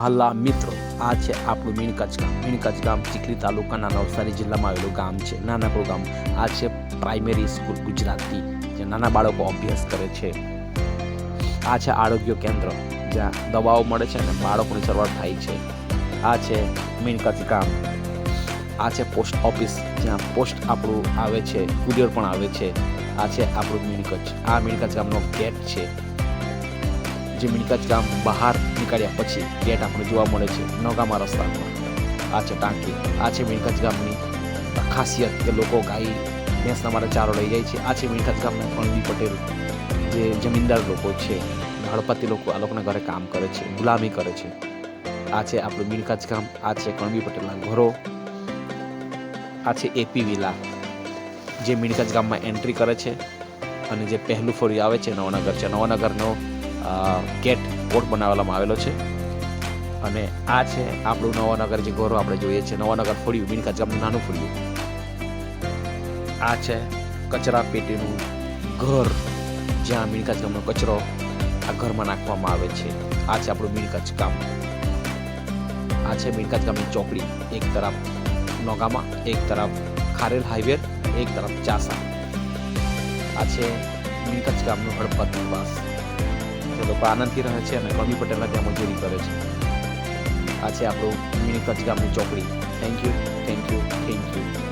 હલ્લા મિત્રો, આ છે આપણું મીણકચ્છ ગામ. મીણકચ્છ ગામ ચીખલી તાલુકાના નવસારી જિલ્લામાં આવેલું ગામ છે. નાનકડું ગામ. આ છે પ્રાઇમરી સ્કૂલ ગુજરાતી, જે નાના બાળકો અભ્યાસ કરે છે. આ છે આરોગ્ય કેન્દ્ર, જ્યાં દવાઓ મળે છે અને બાળકોની સારવાર થાય છે. આ છે મીણકચ્છ ગામ. આ છે પોસ્ટ ઓફિસ, જ્યાં પોસ્ટ આપણું આવે છે, કુરિયર પણ આવે છે. આ છે આપણું મીણકચ્છ. આ મીણકચ્છ ગામનો ગેટ છે. જે મીણકચ્છ ગામ બહાર નીકળ્યા પછી ગેટ આપણે જોવા મળે છે નોગામા રસ્તા પર. આ છે ટાંકી. આ છે મીણકચ્છ ગામની ખાસિયત કે લોકો ગાય ભેંસના માટે ચારો લઈ જાય છે. આ છે મીણકચ્છ ગામના કણવી પટેલ, જે જમીનદાર લોકો છે, હળપતિ લોકો, આ લોકોના ઘરે કામ કરે છે, ગુલામી કરે છે. આ છે આપણું મીણકચ્છ ગામ. આ છે કણવી પટેલના ઘરો. આ છે એપી વિલા, જે મીણકચ્છ ગામમાં એન્ટ્રી કરે છે અને જે પહેલું ફળિયું આવે છે નવનગર છે. નવનગરનો ગેટ કોટ બનાવવામાં આવેલો છે. અને આ છે આપણું નવાનગર, જે ઘરો આપણે જોઈએ છીએ. નવાનગર ફળિયું, મીણકચ્છ ગામનું નાનું ફળિયું. આ છે કચરા પેટીનું ઘર, જ્યાં મીણકચ્છ ગામનો કચરો આ ઘરમાં નાખવામાં આવે છે. આ છે આપણું મીણકચ્છ ગામ. આ છે મીણકચ્છ ગામની ચોકડી. એક તરફ નોગામા, એક તરફ ખારેલ હાઈવે, એક તરફ ચાસા. આ છે મીણકચ્છ ગામનું હળપત નિવાસ. લોકો આનંદથી રહે છે અને કણવી પટેલના ત્યાં મજૂરી કરે છે. આ છે આપણું મીણકચ્છ ગામની ચોકડી. Thank you.